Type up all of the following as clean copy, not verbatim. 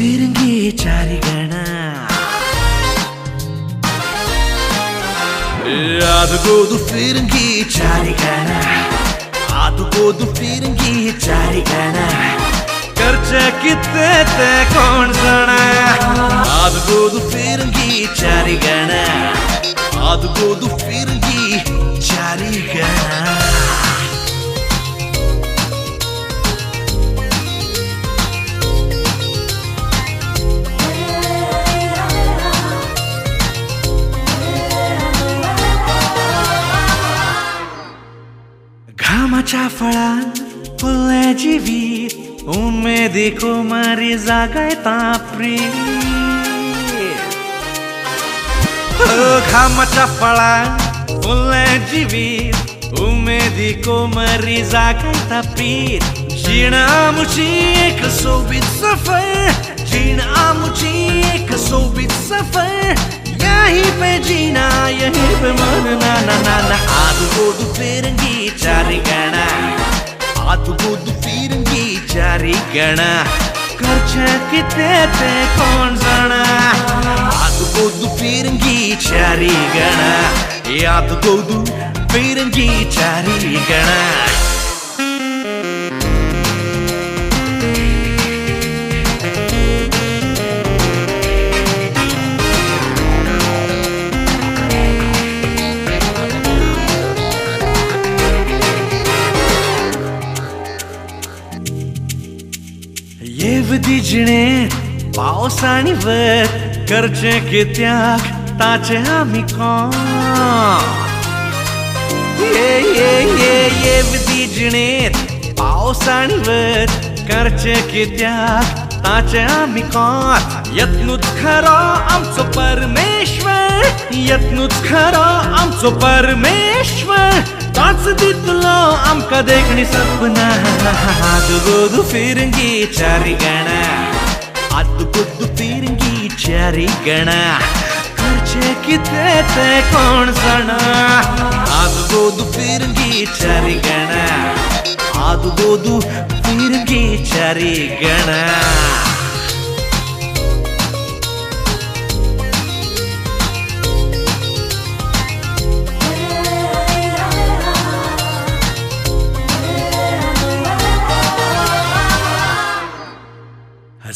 फिरंगी चारी गणा आदुगोदु फिरंगी चारी गणा आदुगोदु फिरंगी चारी गणा खर्चा कितने ते कौन जाना आदुगोदु फिरंगी चारी गणा आदुगोदु फिरंगी चारी गणा घामाच्या फळांत फुलले जिवीत उमेदीको मारी जागाय तापरी घामाच्या फळांत फुलले जिवीत उमेदीको मारी जागाय तापरी जीण आमुची एक सोबीत सफर जीण आमुची एक सोबीत सफर यही पे जीना यही पे मरना ना ना ना आदुगोदु फिरंगी चारी गणा आदुगोदु फिरंगी चारी गणा खर्चा कितने ते कौन जाना आदुगोदु फिरंगी चारी गणा आदुगोदु फिरंगी चारी गणा येवदी जिणेत पावस आणि वर करचे कित्याक ताचे आमी कोण येवदी जिणेत पावस आणि वर करचे कित्याक ताचे आमी कोण यत्नूच खरो आमचो परमेश्वर यत्नूच खरो आमचो परमेश्वर ताच दितलो आमकां देखणी सपना आदुगोदु फिरंगी चारी गणा आदुगोदु फिरंगी चारी गणा खर्चे कितने ते कोण जाणा आदुगोदु फिरंगी चारी गणा आदुगोदु फिरंगी चारी गणा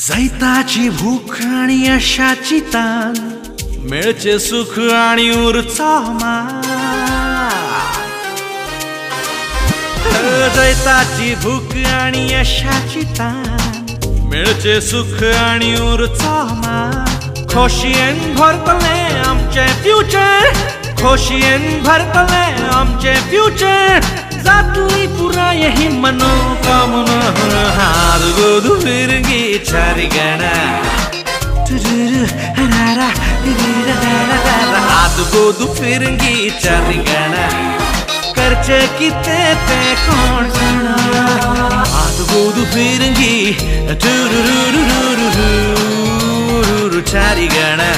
जैताची भूक आणि यशाची तान मेळचे सुख आणि उरचो मान जैताची भूक आणि यशाची तान मेळचे सुख आणि उरचो मान खोशयेन भरतले आमचे फ्युचर खोशयेन भरतले आमचे फ्युचर जातली पुरा यही मनोकामना आदुगोदु फिरंगी चारी गणा आदुगोदु फिरंगी चारी गणा खर्चे कितने ते कौन जाना आदुगोदु फिरंगी चारी गणा